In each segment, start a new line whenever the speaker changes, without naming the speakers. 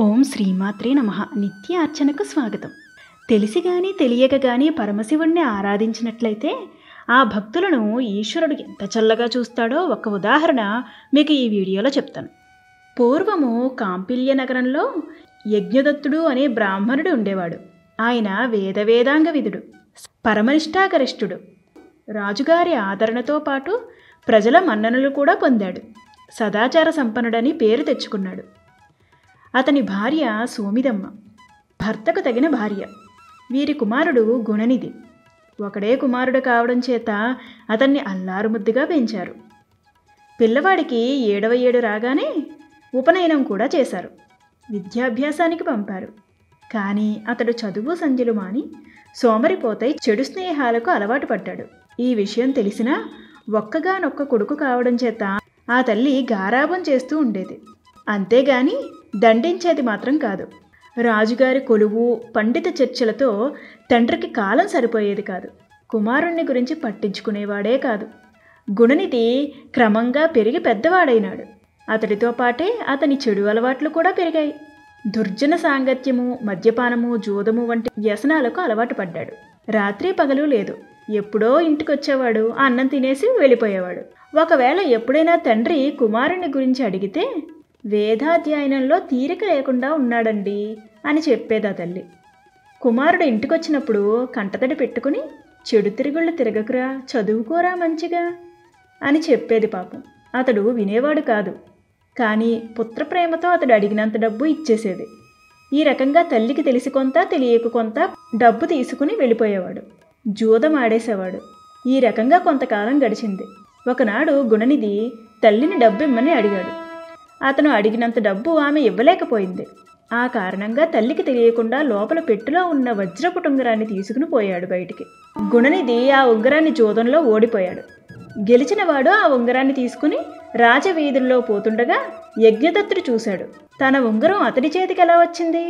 ఓం శ్రీమాత్రే నమః. నిత్య అర్చనకు స్వాగతం. తెలిసి గాని తెలియక గాని పరమశివుణ్ణి ఆరాధించినట్లయితే ఆ భక్తులను ఈశ్వరుడు ఎంత చల్లగా చూస్తాడో ఒక ఉదాహరణ మీకు ఈ వీడియోలో చెప్తాను. పూర్వము కాంపిల్య నగరంలో యజ్ఞదత్తుడు అనే బ్రాహ్మణుడు ఉండేవాడు. ఆయన వేదాంగ విదుడు, పరమనిష్టాగరిష్ఠుడు. రాజుగారి ఆదరణతో పాటు ప్రజల మన్ననలు కూడా పొందాడు. సదాచార సంపన్నుడని పేరు తెచ్చుకున్నాడు. అతని భార్య సోమిదమ్మ, భర్తకు తగిన భార్య. వీరి కుమారుడు గుణనిధి. ఒకడే కుమారుడు కావడం చేత అతన్ని అల్లారుముద్దుగా పెంచారు. పిల్లవాడికి 7వ ఏడు రాగానే ఉపనయనం కూడా చేశారు. విద్యాభ్యాసానికి పంపారు. కానీ అతడు చదువు సంధ్యలు మాని సోమరిపోతై చెడు స్నేహాలకు అలవాటు పడ్డాడు. ఈ విషయం తెలిసినా ఒక్కగానొక్క కొడుకు కావడం చేత ఆ తల్లి గారాబం చేస్తూ ఉండేది. అంతేగాని దండించేది మాత్రం కాదు. రాజుగారి కొలువు పండిత చర్చలతో తండ్రికి కాలం సరిపోయేది కాదు. కుమారుణ్ణి గురించి పట్టించుకునేవాడే కాదు. గుణనిధి క్రమంగా పెరిగి పెద్దవాడైనాడు. అతడితో పాటే అతని చెడు అలవాట్లు కూడా పెరిగాయి. దుర్జన సాంగత్యము, మద్యపానము, జూదము వంటి వ్యసనాలకు అలవాటు పడ్డాడు. రాత్రి పగలు లేదు. ఎప్పుడో ఇంటికొచ్చేవాడు, అన్నం తినేసి వెళ్ళిపోయేవాడు. ఒకవేళ ఎప్పుడైనా తండ్రి కుమారుని గురించి అడిగితే వేదాధ్యయనంలో తీరిక లేకుండా ఉన్నాడండి అని చెప్పేది ఆ తల్లి. కుమారుడు ఇంటికొచ్చినప్పుడు కంటతడి పెట్టుకుని చెడు తిరుగుళ్ళు తిరగకురా, చదువుకోరా మంచిగా అని చెప్పేది. పాపం అతడు వినేవాడు కాదు. కానీ పుత్రప్రేమతో అతడు అడిగినంత డబ్బు ఇచ్చేసేది. ఈ రకంగా తల్లికి తెలిసి కొంత తెలియక కొంత డబ్బు తీసుకుని వెళ్ళిపోయేవాడు. జూదం ఆడేసేవాడు. ఈ రకంగా కొంతకాలం గడిచింది. ఒకనాడు గుణనిధి తల్లిని డబ్బు ఇమ్మని అడిగాడు. అతను అడిగినంత డబ్బు ఆమె ఇవ్వలేకపోయింది. ఆ కారణంగా తల్లికి తెలియకుండా లోపల పెట్టులో ఉన్న వజ్రపు ఉంగరాన్ని తీసుకుని పోయాడు బయటికి. గుణనిధి ఆ ఉంగరాన్ని జూదంలో ఓడిపోయాడు. గెలిచినవాడు ఆ ఉంగరాన్ని తీసుకుని రాజవీధుల్లో పోతుండగా యజ్ఞదత్తుడు చూశాడు. తన ఉంగరం అతడి చేతికి ఎలా వచ్చింది?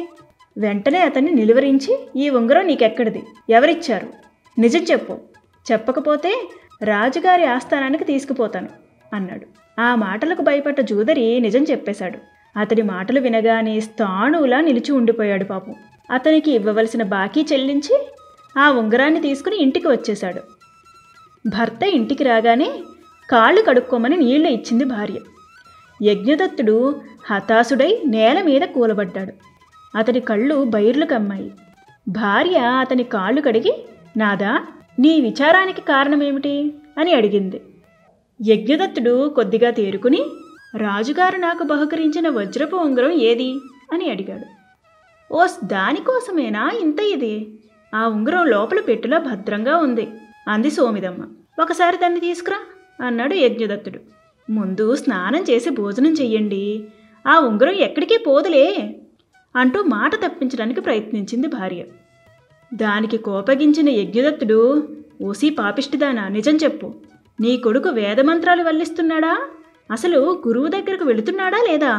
వెంటనే అతన్ని నిలువరించి, ఈ ఉంగరం నీకెక్కడిది? ఎవరిచ్చారు? నిజం చెప్పు. చెప్పకపోతే రాజుగారి ఆస్థానానికి తీసుకుపోతాను అన్నాడు. ఆ మాటలకు భయపడ్డ జూదరి నిజం చెప్పేశాడు. అతడి మాటలు వినగానే స్థాణువులా నిలిచి ఉండిపోయాడు. పాపం అతనికి ఇవ్వవలసిన బాకీ చెల్లించి ఆ ఉంగరాన్ని తీసుకుని ఇంటికి వచ్చేశాడు. భర్త ఇంటికి రాగానే కాళ్ళు కడుక్కోమని నీళ్లు ఇచ్చింది భార్య. యజ్ఞదత్తుడు హతాశుడై నేల మీద కూలబడ్డాడు. అతడి కళ్ళు బైర్లు కమ్మాయి. భార్య అతని కాళ్ళు కడిగి, నాదా, నీ విచారానికి కారణమేమిటి అని అడిగింది. యజ్ఞదత్తుడు కొద్దిగా తేరుకుని, రాజుగారు నాకు బహుకరించిన వజ్రపు ఉంగరం ఏది అని అడిగాడు. ఓస్, దానికోసమేనా ఇంత ఇది? ఆ ఉంగరం లోపల పెట్టులో భద్రంగా ఉంది అంది సోమిదమ్మ. ఒకసారి దాన్ని తీసుకురా అన్నాడు యజ్ఞదత్తుడు. ముందు స్నానం చేసి భోజనం చెయ్యండి, ఆ ఉంగరం ఎక్కడికి పోదులే అంటూ మాట తప్పించడానికి ప్రయత్నించింది భార్య. దానికి కోపగించిన యజ్ఞదత్తుడు, ఓసి పాపిష్టిదానా, నిజం చెప్పు. నీ కొడుకు వేదమంత్రాలు వల్లిస్తున్నాడా? అసలు గురువు దగ్గరకు వెళుతున్నాడా లేదా?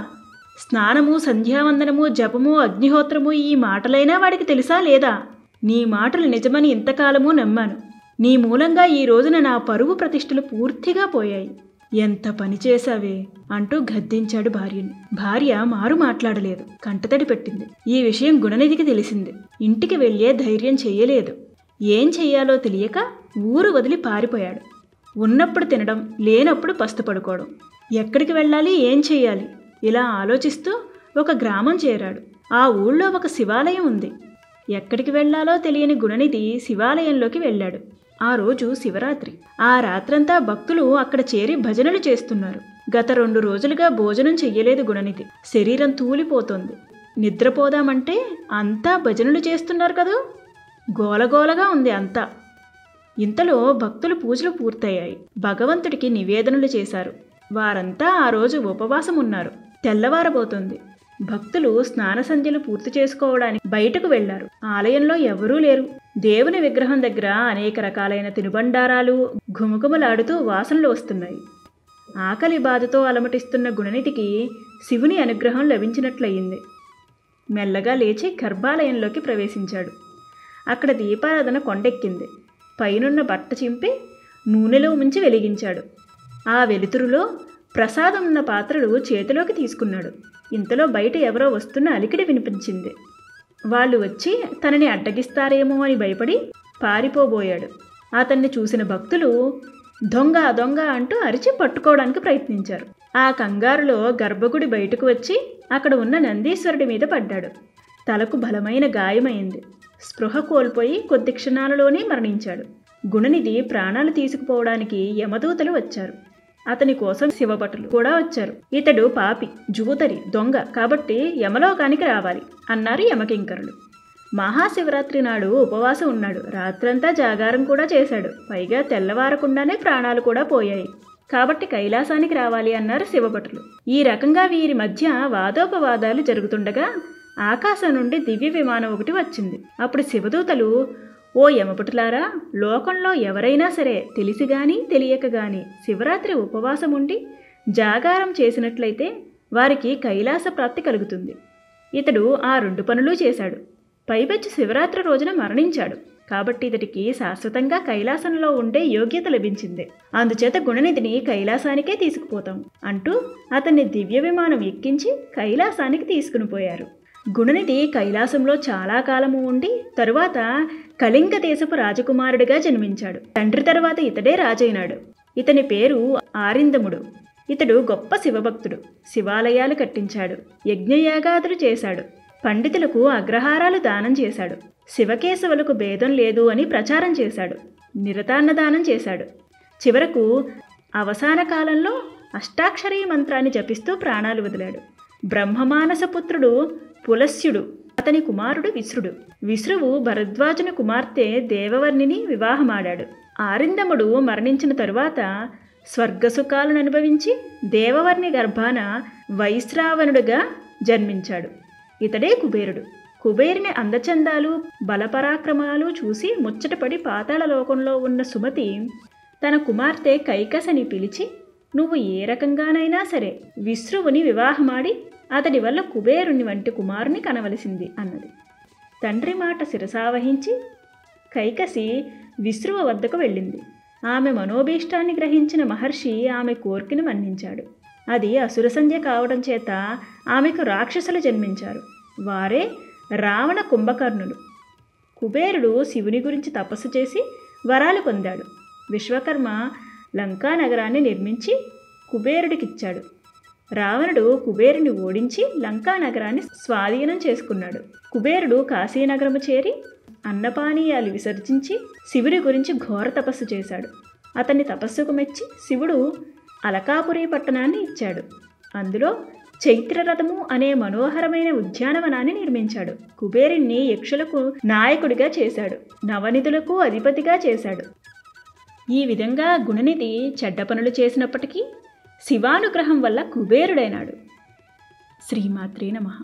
స్నానము, సంధ్యావందనము, జపము, అగ్నిహోత్రము ఈ మాటలైనా వాడికి తెలుసా లేదా? నీ మాటలు నిజమని ఇంతకాలము నమ్మాను. నీ మూలంగా ఈ రోజున నా పరువు ప్రతిష్టలు పూర్తిగా పోయాయి. ఎంత పని చేశావే అంటూ గద్దించాడు భార్యని. భార్య మారు మాట్లాడలేదు, కంటతడి పెట్టింది. ఈ విషయం గుణనిధికి తెలిసింది. ఇంటికి వెళ్ళే ధైర్యం చెయ్యలేదు. ఏం చెయ్యాలో తెలియక ఊరు వదిలి పారిపోయాడు. ఉన్నప్పుడు తినడం, లేనప్పుడు పస్తు పడుకోవడం. ఎక్కడికి వెళ్ళాలి, ఏం చెయ్యాలి ఇలా ఆలోచిస్తూ ఒక గ్రామం చేరాడు. ఆ ఊళ్ళో ఒక శివాలయం ఉంది. ఎక్కడికి వెళ్ళాలో తెలియని గుణనిధి శివాలయంలోకి వెళ్ళాడు. ఆ రోజు శివరాత్రి. ఆ రాత్రంతా భక్తులు అక్కడ చేరి భజనలు చేస్తున్నారు. గత 2 రోజులుగా భోజనం చెయ్యలేదు గుణనిధి. శరీరం తూలిపోతోంది. నిద్రపోదామంటే అంతా భజనలు చేస్తున్నారు కదూ. గోలగోలగా ఉంది అంతా. ఇంతలో భక్తులు పూజలు పూర్తయ్యాయి. భగవంతుడికి నివేదనలు చేశారు. వారంతా ఆ రోజు ఉపవాసం ఉన్నారు. తెల్లవారబోతోంది. భక్తులు స్నాన సంధ్యలు పూర్తి చేసుకోవడానికి బయటకు వెళ్లారు. ఆలయంలో ఎవరూ లేరు. దేవుని విగ్రహం దగ్గర అనేక రకాలైన తినుబండారాలు ఘుమఘుమలాడుతూ వాసనలు వస్తున్నాయి. ఆకలి బాధతో అలమటిస్తున్న గుణనిధికి శివుని అనుగ్రహం లభించినట్లయింది. మెల్లగా లేచి గర్భాలయంలోకి ప్రవేశించాడు. అక్కడ దీపారాధన కొండెక్కింది. పైనున్న బట్ట చింపి నూనెలో ముంచి వెలిగించాడు. ఆ వెలుతురులో ప్రసాదం ఉన్న పాత్రలు చేతిలోకి తీసుకున్నాడు. ఇంతలో బయట ఎవరో వస్తున్న అలికిడి వినిపించింది. వాళ్ళు వచ్చి తనని అడ్డగిస్తారేమో అని భయపడి పారిపోబోయాడు. అతన్ని చూసిన భక్తులు దొంగ దొంగ అంటూ అరిచి పట్టుకోవడానికి ప్రయత్నించారు. ఆ కంగారులో గర్భగుడి బయటకు వచ్చి అక్కడ ఉన్న నందీశ్వరుడి మీద పడ్డాడు. తలకు బలమైన గాయమైంది. స్పృహ కోల్పోయి కొద్ది క్షణాలలోనే మరణించాడు. గుణనిధి ప్రాణాలు తీసుకుపోవడానికి యమదూతలు వచ్చారు. అతని కోసం శివభటులు కూడా వచ్చారు. ఇతడు పాపి, జూతరి, దొంగ కాబట్టి యమలోకానికి రావాలి అన్నారు యమకింకరులు. మహాశివరాత్రి నాడు ఉపవాసం ఉన్నాడు. రాత్రంతా జాగారం కూడా చేశాడు. పైగా తెల్లవారకుండానే ప్రాణాలు కూడా పోయాయి. కాబట్టి కైలాసానికి రావాలి అన్నారు శివభటులు. ఈ రకంగా వీరి మధ్య వాదోపవాదాలు జరుగుతుండగా ఆకాశం నుండి దివ్య విమానం ఒకటి వచ్చింది. అప్పుడు శివదూతలు, ఓ యమభటులారా, లోకంలో ఎవరైనా సరే తెలిసి గాని తెలియక గాని శివరాత్రి ఉపవాసం ఉండి జాగారం చేసినట్లయితే వారికి కైలాస ప్రాప్తి కలుగుతుంది. ఇతడు ఆ 2 పనులు చేశాడు. పైపెచ్చి శివరాత్రి రోజున మరణించాడు. కాబట్టి ఇతడికి శాశ్వతంగా కైలాసంలో ఉండే యోగ్యత లభించింది. అందుచేత గుణనిధిని కైలాసానికే తీసుకుపోతాం అంటూ అతన్ని దివ్య విమానం ఎక్కించి కైలాసానికి తీసుకుని పోయారు. గుణనిధి కైలాసంలో చాలా కాలము ఉండి తరువాత కళింగ దేశపు రాజకుమారుడిగా జన్మించాడు. తండ్రి తర్వాత ఇతడే రాజైనాడు. ఇతని పేరు ఆరిందముడు. ఇతడు గొప్ప శివభక్తుడు. శివాలయాలు కట్టించాడు. యజ్ఞయాగాదులు చేశాడు. పండితులకు అగ్రహారాలు దానం చేశాడు. శివకేశవులకు భేదం లేదు అని ప్రచారం చేశాడు. నిరతాన్నదానం చేశాడు. చివరకు అవసాన కాలంలో అష్టాక్షరీ మంత్రాన్ని జపిస్తూ ప్రాణాలు వదిలాడు. బ్రహ్మమానస పుత్రుడు పులస్యుడు. అతని కుమారుడు విశ్రుడు. విశ్రువు భరద్వాజుని కుమార్తె దేవవర్ణిని వివాహమాడాడు. ఆరిందముడు మరణించిన తరువాత స్వర్గసుఖాలను అనుభవించి దేవవర్ణి గర్భాన వైశ్రావణుడుగా జన్మించాడు. ఇతడే కుబేరుడు. కుబేరుని అందచందాలు బలపరాక్రమాలు చూసి ముచ్చటపడి పాతాళ లోకంలో ఉన్న సుమతి తన కుమార్తె కైకసని పిలిచి, నువ్వు ఏ రకంగానైనా సరే విశ్రువుని వివాహమాడి అతడి వల్ల కుబేరుని వంటి కుమారుని కనవలసింది అన్నది. తండ్రి మాట శిరసావహించి కైకసి విశ్రువ వద్దకు వెళ్ళింది. ఆమె మనోభీష్టాన్ని గ్రహించిన మహర్షి ఆమె కోర్కెను మన్నించాడు. అది అసుర సంధ్య కావడం చేత ఆమెకు రాక్షసులు జన్మించారు. వారే రావణ కుంభకర్ణులు. కుబేరుడు శివుని గురించి తపస్సు చేసి వరాలు పొందాడు. విశ్వకర్మ లంకా నగరాన్ని నిర్మించి కుబేరుడికిచ్చాడు. రావణుడు కుబేరుని ఓడించి లంకా నగరాన్ని స్వాధీనం చేసుకున్నాడు. కుబేరుడు కాశీనగరము చేరి అన్నపానీయాలు విసర్జించి శివుడి గురించి ఘోర తపస్సు చేశాడు. అతన్ని తపస్సుకు మెచ్చి శివుడు అలకాపురి పట్టణాన్ని ఇచ్చాడు. అందులో చైత్రరథము అనే మనోహరమైన ఉద్యానవనాన్ని నిర్మించాడు. కుబేరుణ్ణి యక్షులకు నాయకుడిగా చేశాడు. నవనిధులకు అధిపతిగా చేశాడు. ఈ విధంగా గుణనిధి చెడ్డ పనులు చేసినప్పటికీ శివానుగ్రహం వల్ల కుబేరుడైనాడు. శ్రీమాత్రే నమః.